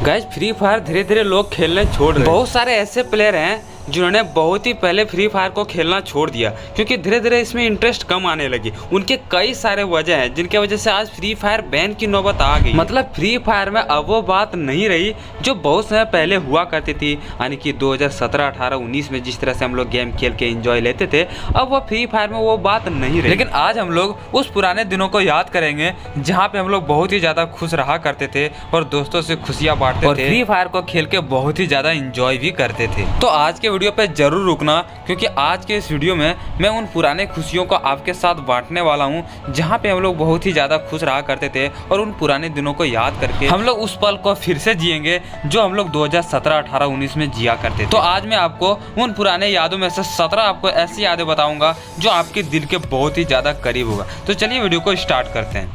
Guys free fire धीरे धीरे लोग खेलने छोड़ रहे हैं। बहुत सारे ऐसे प्लेयर हैं जिन्होंने बहुत ही पहले फ्री फायर को खेलना छोड़ दिया क्योंकि धीरे धीरे इसमें इंटरेस्ट कम आने लगी। उनके कई सारे वजह हैं जिनके वजह से आज फ्री फायर बैन की नौबत आ गई। मतलब फ्री फायर में अब वो बात नहीं रही जो बहुत समय पहले हुआ करती थी, यानी कि 2017, 18, 19 में जिस तरह से हम लोग गेम खेल के एंजॉय लेते थे, अब वो फ्री फायर में वो बात नहीं रही। लेकिन आज हम लोग उस पुराने दिनों को याद करेंगे जहाँ पे हम लोग बहुत ही ज्यादा खुश रहा करते थे और दोस्तों से खुशियाँ बांटते थे, फ्री फायर को खेल के बहुत ही ज्यादा इंजॉय भी करते थे। तो आज के वीडियो पे जरूर रुकना क्योंकि आज के इस वीडियो में मैं उन पुराने खुशियों को आपके साथ बांटने वाला हूं जहां पे हम लोग बहुत ही ज्यादा खुश रहा करते थे और उन पुराने दिनों को याद करके हम लोग उस पल को फिर से जिएंगे जो हम लोग 2017, 18, 19 में जिया करते थे। तो आज मैं आपको उन पुराने यादों में से 17 आपको ऐसी यादें बताऊंगा जो आपके दिल के बहुत ही ज्यादा करीब होगा। तो चलिए वीडियो को स्टार्ट करते हैं।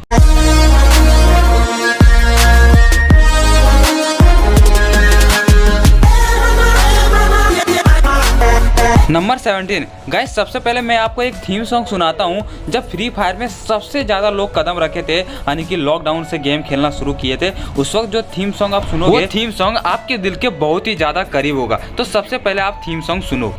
नंबर 17 गाइस, सबसे पहले मैं आपको एक थीम सॉन्ग सुनाता हूं। जब फ्री फायर में सबसे ज़्यादा लोग कदम रखे थे, यानी कि लॉकडाउन से गेम खेलना शुरू किए थे, उस वक्त जो थीम सॉन्ग आप सुनोगे, वो थीम सॉन्ग आपके दिल के बहुत ही ज़्यादा करीब होगा। तो सबसे पहले आप थीम सॉन्ग सुनो।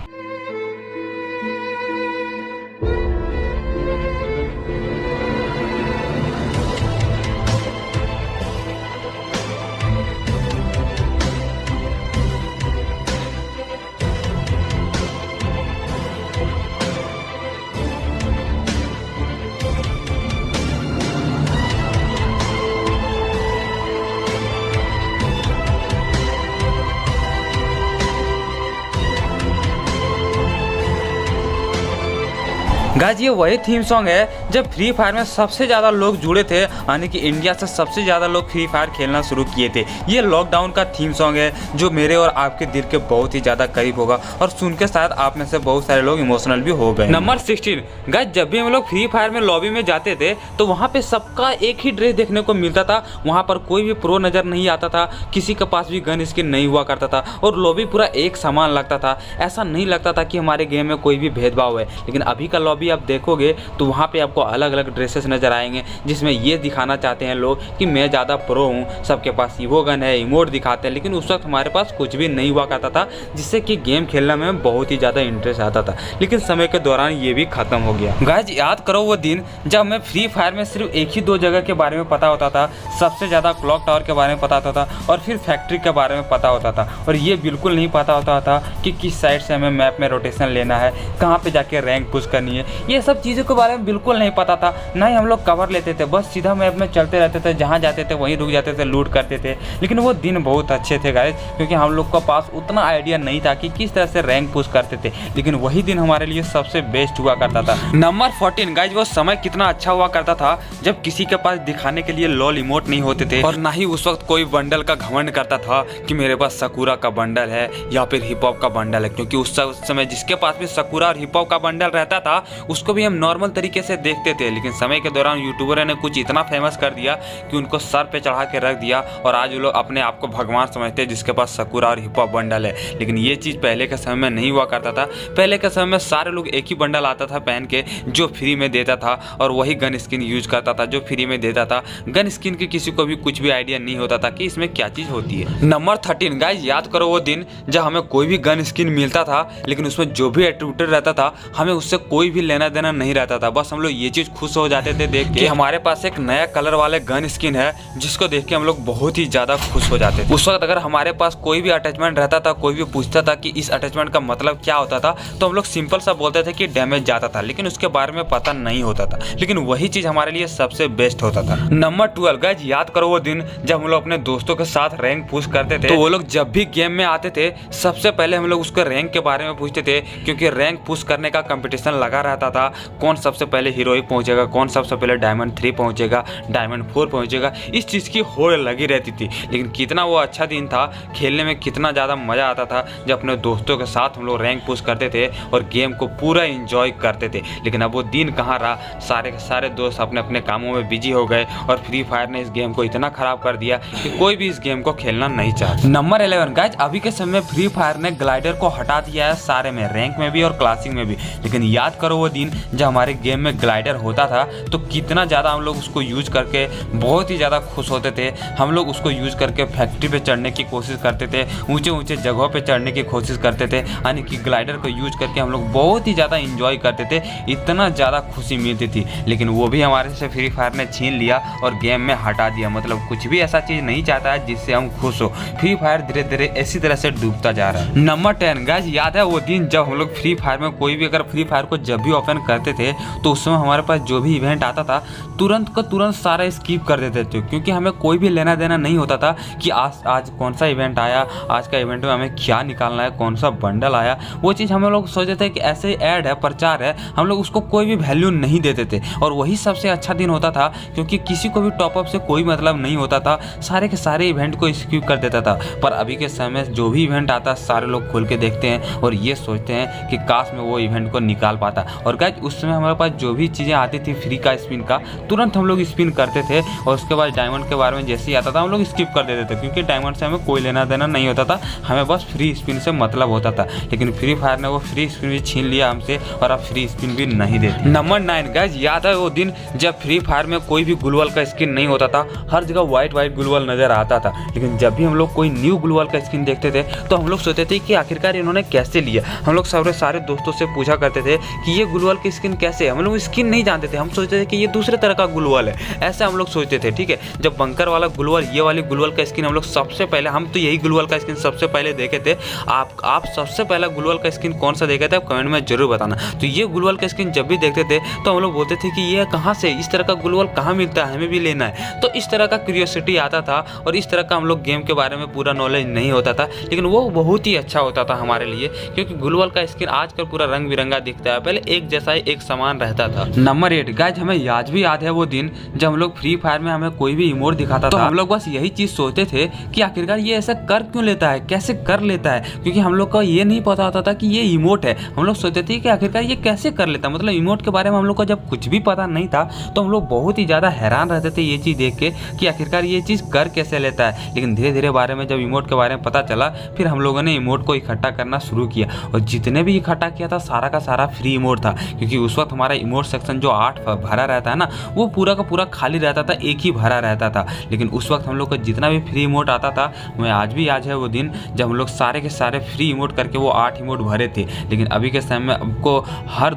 गाइस ये वही थीम सॉन्ग है जब फ्री फायर में सबसे ज़्यादा लोग जुड़े थे, यानी कि इंडिया से सबसे ज़्यादा लोग फ्री फायर खेलना शुरू किए थे। ये लॉकडाउन का थीम सॉन्ग है जो मेरे और आपके दिल के बहुत ही ज़्यादा करीब होगा और सुन के शायद आप में से बहुत सारे लोग इमोशनल भी हो गए। नंबर 16 गाइस, जब भी हम लोग फ्री फायर में लॉबी में जाते थे तो वहाँ पे सबका एक ही ड्रेस देखने को मिलता था। वहाँ पर कोई भी प्रो नज़र नहीं आता था, किसी के पास भी गन स्किन नहीं हुआ करता था और लॉबी पूरा एक समान लगता था। ऐसा नहीं लगता था कि हमारे गेम में कोई भी भेदभाव है। लेकिन अभी का लॉबी आप देखोगे तो वहाँ पे आपको अलग अलग ड्रेसेस नजर आएंगे जिसमें ये दिखाना चाहते हैं लोग कि मैं ज़्यादा प्रो हूँ, सबके पास ईवो गन है, इमोट दिखाते हैं। लेकिन उस वक्त हमारे पास कुछ भी नहीं हुआ करता था जिससे कि गेम खेलने में बहुत ही ज़्यादा इंटरेस्ट आता था। लेकिन समय के दौरान ये भी खत्म हो गया। गाइस याद करो वो दिन जब हमें फ्री फायर में सिर्फ एक ही दो जगह के बारे में पता होता था। सबसे ज़्यादा क्लॉक टावर के बारे में पता होता था और फिर फैक्ट्री के बारे में पता होता था। और ये बिल्कुल नहीं पता होता था कि किस साइड से हमें मैप में रोटेशन लेना है, कहाँ पे जाके रैंक पुश करनी है। ये सब चीज़ों के बारे में बिल्कुल नहीं पता था। ना ही हम लोग कवर लेते थे, बस सीधा मैप में चलते रहते थे, जहाँ जाते थे वहीं रुक जाते थे, लूट करते थे। लेकिन वो दिन बहुत अच्छे थे गाइस क्योंकि हम लोग के पास उतना आइडिया नहीं था कि किस तरह से रैंक पुश करते थे। लेकिन वही दिन हमारे लिए सबसे बेस्ट हुआ करता था। नंबर 14 गाइस, वो समय कितना अच्छा हुआ करता था जब किसी के पास दिखाने के लिए लॉल इमोट नहीं होते थे और ना ही उस वक्त कोई बंडल का घमंड करता था कि मेरे पास सकूरा का बंडल है या फिर हिप हॉप का बंडल है। क्योंकि उस समय जिसके पास भी सकूरा और हिप हॉप का बंडल रहता था उसको भी हम नॉर्मल तरीके से देखते थे। लेकिन समय के दौरान यूट्यूबर ने कुछ इतना फेमस कर दिया कि उनको सर पे चढ़ा के रख दिया और आज वो लोग अपने आप को भगवान समझते हैं जिसके पास सकूरा और हिप हॉप बंडल है। लेकिन ये चीज़ पहले के समय में नहीं हुआ करता था। पहले के समय में सारे लोग एक ही बंडल आता था पहन के जो फ्री में देता था और वही गन स्किन यूज करता था जो फ्री में देता था। गन स्किन की किसी को भी कुछ भी आइडिया नहीं होता था कि इसमें क्या चीज़ होती है। नंबर 13 गाइस, याद करो वो दिन जब हमें कोई भी गन स्किन मिलता था लेकिन उसमें जो भी एट्रीब्यूट रहता था हमें उससे कोई भी लेना देना नहीं रहता था। बस हम लोग ये चीज़ खुश हो जाते थे देख के हमारे पास एक नया कलर वाले गन स्किन है जिसको देख के हम लोग बहुत ही ज़्यादा खुश हो जाते थे। उस वक्त अगर हमारे पास कोई भी अटैचमेंट रहता था, कोई भी पूछता था कि इस अटैचमेंट का मतलब क्या होता था, तो हम लोग सिंपल सा बोलते थे कि डैमेज जाता था। लेकिन उसके बारे में पता नहीं होता था। लेकिन वही चीज़ हमारे लिए सबसे बेस्ट होता था। नंबर 12 गाइस, याद करो वो दिन जब हम लोग अपने दोस्तों के साथ रैंक पुश करते थे। तो वो लोग जब भी गेम में आते थे सबसे पहले हम लोग उसके रैंक के बारे में पूछते थे क्योंकि रैंक पुश करने का कंपटीशन लगा रहता था। कौन सबसे पहले हीरोइक पहुंचेगा, कौन सबसे पहले डायमंड 3 पहुंचेगा, डायमंड 4 पहुंचेगा। इस चीज़ की होड़ लगी रहती थी। लेकिन कितना वो अच्छा दिन था, खेलने में कितना ज़्यादा मज़ा आता था जब अपने दोस्तों के साथ हम लोग रैंक पुश करते थे और गेम को पूरा इंजॉय करते थे। लेकिन अब वो दिन कहाँ रहा। सारे के सारे दोस्त अपने अपने कामों में बिजी हो गए और फ्री फायर ने इस गेम को इतना ख़राब कर दिया कि कोई भी इस गेम को खेलना नहीं चाहता। नंबर 11 गाइस, अभी के समय फ्री फायर ने ग्लाइडर को हटा दिया है सारे में, रैंक में भी और क्लासिक में भी। लेकिन याद करो वो दिन जब हमारे गेम में ग्लाइडर होता था तो कितना ज़्यादा हम लोग उसको यूज़ करके बहुत ही ज़्यादा खुश होते थे। हम लोग उसको यूज़ करके फैक्ट्री पे चढ़ने की कोशिश करते थे, ऊंचे ऊंचे जगहों पे चढ़ने की कोशिश करते थे, यानी कि ग्लाइडर को यूज़ करके हम लोग बहुत ही ज़्यादा इंजॉय करते थे, इतना ज़्यादा खुशी मिलती थी। लेकिन वो भी हमारे से फ्री फायर ने छीन लिया और गेम में हटा दिया। मतलब कुछ भी ऐसा चीज़ नहीं चाहता है जिससे हम खुश हो। फ्री फायर धीरे धीरे इसी तरह से डूबता जा रहा है। नंबर 10 गाइस, याद है वो दिन जब हम लोग फ्री फायर में कोई भी अगर फ्री फायर को जब भी ओपन करते थे तो उस समय हमारे पास जो भी इवेंट आता था तुरंत का तुरंत सारा स्किप कर देते थे, क्योंकि हमें कोई भी लेना देना नहीं होता था कि आज कौन सा इवेंट आया, आज का इवेंट में हमें क्या निकालना है, कौन सा बंडल आया। वो चीज़ हम लोग सोचते थे कि ऐसे ऐड है, प्रचार है, हम लोग उसको कोई भी वैल्यू नहीं देते थे। और वही सबसे अच्छा दिन होता था, क्योंकि किसी को भी टॉपअप से कोई मतलब नहीं होता था, सारे के सारे इवेंट को स्किप कर देता था। पर अभी के समय जो भी इवेंट आता है सारे लोग खोल के देखते हैं और ये सोचते हैं कि काश में वो इवेंट को निकाल पाता। और गाइस उस समय हमारे पास जो भी चीज़ें आती थी फ्री का स्पिन का, तुरंत हम लोग स्पिन करते थे और उसके बाद डायमंड के बारे में जैसे ही आता था हम लोग स्किप कर देते थे, क्योंकि डायमंड से हमें कोई लेना देना नहीं होता था, हमें बस फ्री स्पिन से मतलब होता था। लेकिन फ्री फायर ने वो फ्री स्पिन भी छीन लिया हमसे और अब फ्री स्पिन भी नहीं देती। नंबर 9 गाइस, याद है वो दिन जब फ्री फायर में कोई भी ग्लूवल का स्किन नहीं होता था, हर जगह व्हाइट ग्लूवल नजर आता था। लेकिन जब भी हम लोग कोई न्यू ग्लूवल का स्किन देखते थे तो हम लोग सोचते थे कि आखिरकार इन्होंने कैसे लिया। हम लोग सारे दोस्तों से पूछा करते थे कि ये ग्लूवल की स्किन कैसे है। हम लोग स्किन नहीं जानते थे, हम सोचते थे कि ये दूसरे तरह का ग्लूवल है, ऐसे हम लोग सोचते थे। ठीक है, जब बंकर वाला ग्लूवल, ये वाली ग्लूवल का स्किन हम लोग सबसे पहले, हम तो यही ग्लूवल का स्किन सबसे पहले देखे थे। आप सबसे पहला ग्लूवल का स्किन कौन सा देखे थे आप कमेंट में जरूर बताना। तो ये ग्लूवल का स्किन जब भी देखते थे तो हम लोग बोलते थे कि ये कहाँ से, इस तरह का ग्लूवल कहाँ मिलता है, हमें भी लेना है। तो इस तरह का क्यूरियोसिटी आता था और इस तरह का हम लोग गेम के बारे में पूरा नॉलेज नहीं होता था, लेकिन वो बहुत ही अच्छा होता था हमारे लिए, क्योंकि ग्लूवल का स्किन आजकल पूरा रंग बिरंगा दिखता है, पहले एक जैसा ही एक समान रहता था। नंबर 8 गाइस, हमें आज भी याद है वो दिन जब हम लोग फ्री फायर में हमें कोई भी इमोट दिखाता था, हम लोग बस यही चीज सोचते थे कि आखिरकार ये ऐसा कर क्यों लेता है, कैसे कर लेता है, क्योंकि हम लोग को ये नहीं पता होता था कि ये इमोट है। हम लोग सोचते थे कि आखिरकार ये कैसे कर लेता है, मतलब इमोट के बारे में हम लोग को जब कुछ भी पता नहीं था तो हम लोग बहुत ही ज्यादा हैरान रहते थे ये चीज देख के कि आखिरकार ये चीज कर कैसे लेता है। लेकिन धीरे धीरे बारे में जब इमोट के बारे में पता चला, फिर हम लोगों ने इमोट को इकट्ठा करना शुरू किया और जितने भी इकट्ठा किया था सारा का सारा फ्री इमोट था, क्योंकि उस वक्त हमारा इमोट सेक्शन जो 8 भरा रहता है ना, वो पूरा का पूरा खाली रहता था, एक ही भरा रहता था। लेकिन उस वक्त हम लोग को जितना भी फ्री इमोट आता था, मैं आज भी याद है वो दिन जब हम लोग सारे के सारे फ्री इमोट करके वो 8 इमोट भरे थे। लेकिन अभी के समय में आपको हर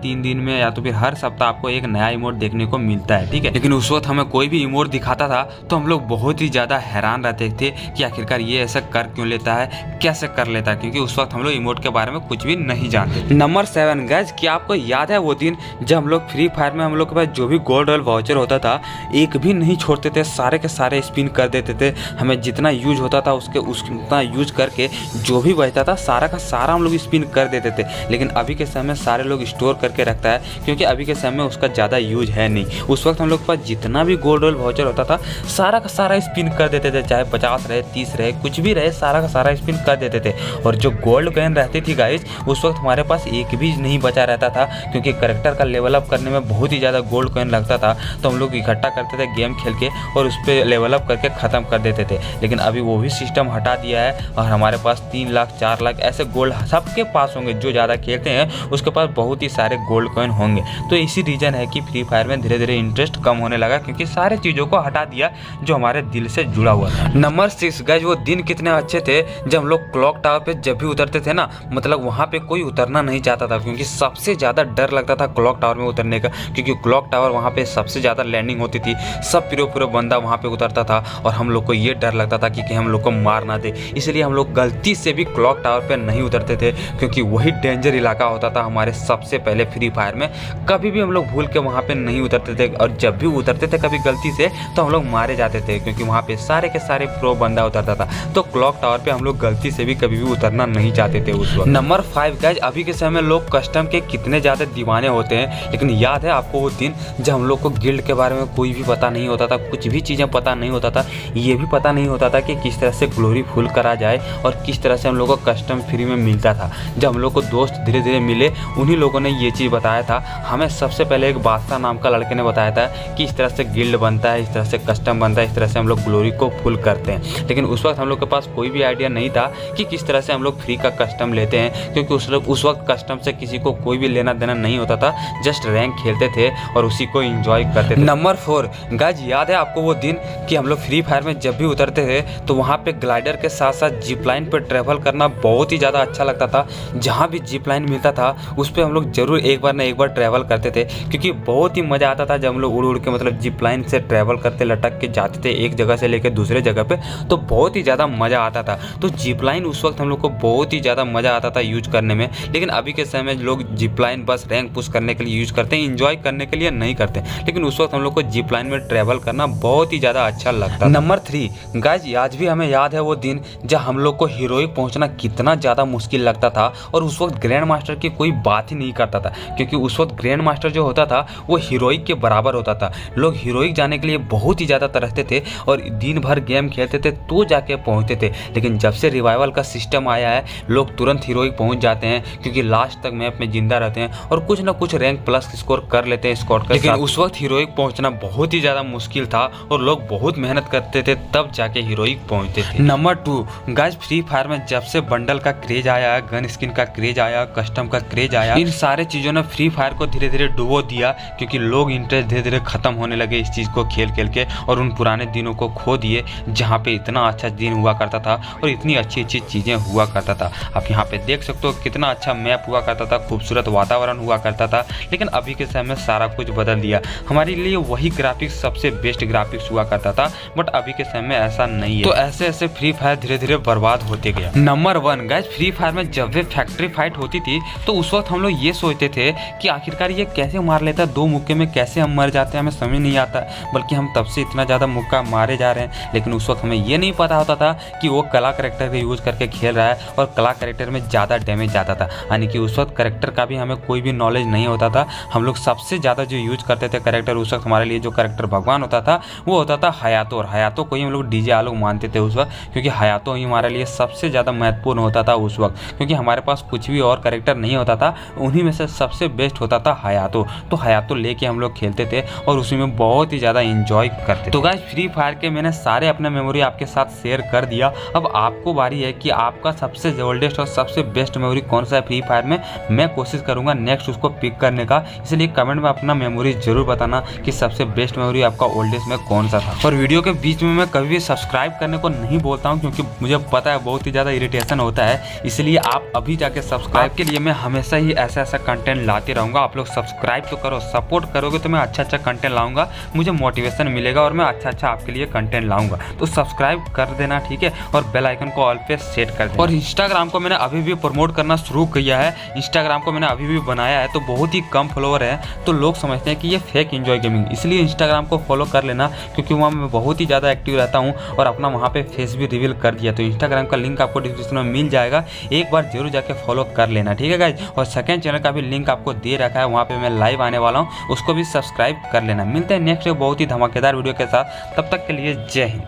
3 दिन में या तो फिर हर सप्ताह आपको एक नया इमोट देखने को मिलता है। ठीक है, लेकिन उस वक्त हमें कोई भी इमोट दिखाता था तो हम लोग बहुत ही ज़्यादा हैरान रहते थे कि आखिरकार ये ऐसा कर क्यों लेता है, कैसे कर लेता है, क्योंकि उस वक्त हम लोग इमोट के बारे में कुछ भी नहीं जानते। नंबर 7 गाइस, क्या आपको याद है वो दिन जब हम लोग फ्री फायर में हम लोग के पास जो भी गोल्ड रॉयल वाउचर होता था एक भी नहीं छोड़ते थे, सारे के सारे स्पिन कर देते थे। हमें जितना यूज होता था उतना यूज करके जो भी बचता था सारा का सारा हम लोग स्पिन कर देते थे। लेकिन अभी के समय में सारे लोग स्टोर करके रखता है, क्योंकि अभी के समय में उसका ज़्यादा यूज है नहीं। उस वक्त हम लोग के पास जितना भी गोल्ड रॉयल वाउचर होता था सारा का सारा स्पिन कर देते थे, चाहे 50 रहे 30 रहे कुछ भी रहे, सारा का सारा स्पिन कर देते थे। और जो गोल्ड कॉइन रहती थी गाइस, उस वक्त हमारे पास एक भी नहीं बचा रहता था, क्योंकि करेक्टर का लेवल अप करने में बहुत ही ज़्यादा गोल्ड कॉइन लगता था। तो हम लोग इकट्ठा करते थे गेम खेल के और उस पर लेवल अप करके ख़त्म कर देते थे। लेकिन अभी वो भी सिस्टम हटा दिया है और हमारे पास 3 लाख 4 लाख ऐसे गोल्ड सबके पास होंगे। जो ज़्यादा खेलते हैं उसके पास बहुत ही सारे गोल्ड कॉइन होंगे। तो इसी रीज़न है कि फ्री फायर में धीरे धीरे इंटरेस्ट कम होने लगा, क्योंकि सारे चीज़ों को हटा दिया जो हमारे दिल से जुड़ा हुआ था। नंबर 6 गाइस, वो दिन कितने अच्छे थे जब हम लोग क्लॉक टावर पे जब भी उतरते थे ना, मतलब वहाँ पे कोई उतरना नहीं चाहता था, क्योंकि सबसे ज़्यादा डर लगता था क्लॉक टावर में उतरने का, क्योंकि क्लॉक टावर वहाँ पे सबसे ज़्यादा लैंडिंग होती थी, सब पूरे बंदा वहाँ पे उतरता था और हम लोग को ये डर लगता था कि हम लोग को मार ना दे। इसलिए हम लोग गलती से भी क्लॉक टावर पे नहीं उतरते थे, क्योंकि वही डेंजर इलाका होता था हमारे सबसे पहले फ्री फायर में। कभी भी हम लोग भूल के वहाँ पे नहीं उतरते थे, और जब भी उतरते थे कभी गलती से तो हम लोग मारे जाते थे, क्योंकि वहाँ पे सारे के सारे प्रो बंदा उतरता था। तो क्लॉक टावर पे हम लोग गलती से भी कभी भी उतरना नहीं चाहते थे उस वक्त। नंबर 5 गाइस, अभी के समय में लोग कस्टम के कितने ज़्यादा दीवाने होते हैं, लेकिन याद है आपको वो दिन जब हम लोग को गिल्ड के बारे में कोई भी पता नहीं होता था, कुछ भी चीज़ें पता नहीं होता था, ये भी पता नहीं होता था कि किस तरह से ग्लोरी फुल करा जाए और किस तरह से हम लोग को कस्टम फ्री में मिलता था। जब हम लोग को दोस्त धीरे धीरे मिले, उन्हीं लोगों ने ये चीज़ बताया था हमें। सबसे पहले एक बादशाह नाम का लड़के ने बताया था कि इस तरह से गिल्ड बनता है, इस तरह से कस्टम बनता है, इस तरह से हम लोग ग्लोरी को फुल करते हैं। लेकिन उस वक्त हम लोग के पास कोई भी आइडिया नहीं था कि किस तरह से हम लोग फ्री का कस्टम लेते हैं, क्योंकि उस वक्त कस्टम से किसी को कोई भी लेना देना नहीं होता था, जस्ट रैंक खेलते थे और उसी को एंजॉय करते थे। नंबर 4 गाइज, याद है आपको वो दिन कि हम लोग फ्री फायर में जब भी उतरते थे तो वहाँ पे ग्लाइडर के साथ साथ जिप लाइन पर ट्रैवल करना बहुत ही ज़्यादा अच्छा लगता था। जहाँ भी जिप लाइन मिलता था उस पर हम लोग जरूर एक बार ना एक बार ट्रैवल करते थे, क्योंकि बहुत ही मज़ा आता था जब हम लोग उड़ उड़ के मतलब जिप लाइन से ट्रैवल करते लटक के जाते थे एक जगह से लेकर दूसरे जगह पे, तो बहुत ही ज़्यादा मज़ा आता था। तो जिप लाइन उस वक्त हम लोग को बहुत ही ज़्यादा मज़ा आता था यूज करने में। लेकिन अभी के समय में लोग जिप लाइन बस रैंक पुश करने के लिए यूज करते हैं, इंजॉय करने के लिए नहीं करते। लेकिन उस वक्त हम लोग को जिप लाइन में ट्रैवल करना बहुत ही ज़्यादा अच्छा लगता है। नंबर 3 गाइज, आज भी हमें याद है वो दिन जब हम लोग को हीरोइक पहुंचना कितना ज़्यादा मुश्किल लगता था और उस वक्त ग्रैंड मास्टर की कोई बात ही नहीं करता था, क्योंकि उस वक्त ग्रैंड मास्टर जो होता था वो हीरोइक के बराबर होता था। लोग हीरोइक जाने के लिए बहुत ही ज़्यादा तरसते थे और दिन भर गेम खेलते थे तो जाके पहुँचते थे। लेकिन जब से रिवाइवल का सिस्टम आया है लोग तुरंत हीरोइक पहुँच जाते हैं, क्योंकि लास्ट तक मैप में जिंदा रहते हैं और कुछ ना कुछ रैंक प्लस स्कोर कर लेते हैं स्क्वाड के साथ। लेकिन उस वक्त हीरोइक पहुंचना बहुत ही ज़्यादा मुश्किल था और लोग बहुत मेहनत करते थे तब जाके हीरोइक पहुंचते थे। नंबर 2 गाइस, फ्री फायर में जब से बंडल का क्रेज आया, गन स्किन का क्रेज आया, कस्टम का क्रेज आया, इन सारे चीज़ों ने फ्री फायर को धीरे धीरे डुबो दिया, क्योंकि लोग इंटरेस्ट धीरे धीरे खत्म होने लगे इस चीज़ को खेल खेल के और उन पुराने दिनों को खो दिए जहाँ पे इतना अच्छा दिन हुआ करता था और इतनी अच्छी अच्छी चीज़ें हुआ करता था। आप यहाँ पे देख सकते हो कितना अच्छा मैप हुआ करता था, खूबसूरत वातावरण हुआ करता था। लेकिन अभी के समय में सारा कुछ बदल दिया। हमारे लिए वही ग्राफिक्स सबसे बेस्ट ग्राफिक्स हुआ करता था, बट अभी के समय में ऐसा नहीं है। तो ऐसे ऐसे फ्री फायर धीरे धीरे बर्बाद होते गया। नंबर 1 गाइस, फ्री फायर में जब भी फैक्ट्री फाइट होती थी तो उस वक्त हम लोग ये सोचते थे कि आखिरकार ये कैसे मार लेता है, 2 मुक्के में कैसे हम मर जाते हैं, हमें समझ नहीं आता, बल्कि हम तब से इतना ज़्यादा मुक्का मारे जा रहे हैं। लेकिन उस वक्त हमें ये नहीं पता होता था कि वो कला करेक्टर का यूज करके खेल रहा है और कला करेक्टर में ज़्यादा डैमेज जाता था, यानी कि उस वक्त करेक्टर का भी हमें कोई भी नॉलेज नहीं होता था। हम लोग सबसे ज़्यादा जो यूज करते थे करेक्टर उस वक्त हमारे लिए जो करेक्टर भगवान होता था वो होता था हयातो, और हयातो को ही हम लोग डीजे आलोक मानते थे उस वक्त, क्योंकि हयातो ही हमारे लिए सबसे ज़्यादा महत्वपूर्ण होता था उस वक्त, क्योंकि हमारे पास कुछ भी और करेक्टर नहीं होता था, उन्हीं में से सबसे बेस्ट होता था हयातो। तो हयातो लेके हम लोग खेलते थे और उसी में बहुत ही ज़्यादा इंजॉय करते थे। तो गाइस, फ्री फायर के मैंने सारे अपने मेमोरी आपके साथ शेयर कर दिया। अब आपको बारी है कि आपका सबसे ओल्डेस्ट और सबसे बेस्ट मेमोरी कौन सा है फ्री फायर में। मैं कोशिश करूंगा नेक्स्ट उसको पिक करने का, इसलिए कमेंट में अपना मेमोरी जरूर बताना कि सबसे बेस्ट मेमोरी आपका ओल्डेस्ट में कौन सा था। और वीडियो के बीच में मैं कभी भी सब्सक्राइब करने को नहीं बोलता हूं, क्योंकि मुझे पता है बहुत ही ज़्यादा इरिटेशन होता है, इसलिए आप अभी जाके सब्सक्राइब के लिए मैं हमेशा ही ऐसा कंटेंट लाते रहूँगा। आप लोग सब्सक्राइब तो करो, सपोर्ट करोगे तो मैं अच्छा कंटेंट लाऊंगा, मुझे मोटिवेशन मिलेगा और मैं अच्छा आपके लिए कंटेंट लाऊंगा। तो सब्सक्राइब कर देना, ठीक है, और बेल आइकन को ऑल पे सेट कर देना। और इंस्टाग्राम को मैंने अभी भी प्रमोट करना शुरू किया है, इंस्टाग्राम को मैंने अभी भी बनाया है, तो बहुत ही कम फॉलोअर है, तो लोग समझते हैं कि ये फेक एंजॉय गेमिंग, इसलिए इंस्टाग्राम को फॉलो कर लेना, क्योंकि वहाँ मैं बहुत ही ज़्यादा एक्टिव रहता हूँ और अपना वहाँ पे फेस भी रिवील कर दिया। तो इंस्टाग्राम का लिंक आपको डिस्क्रिप्शन में मिल जाएगा, एक बार जरूर जाके फॉलो कर लेना, ठीक है गाइज। और सेकंड चैनल का भी लिंक आपको दे रखा है, वहाँ पे मैं लाइव आने वाला हूँ, उसको भी सब्सक्राइब कर लेना। मिलते हैं नेक्स्ट बहुत ही धमाकेदार वीडियो के साथ, तब तक के लिए जय हिंद।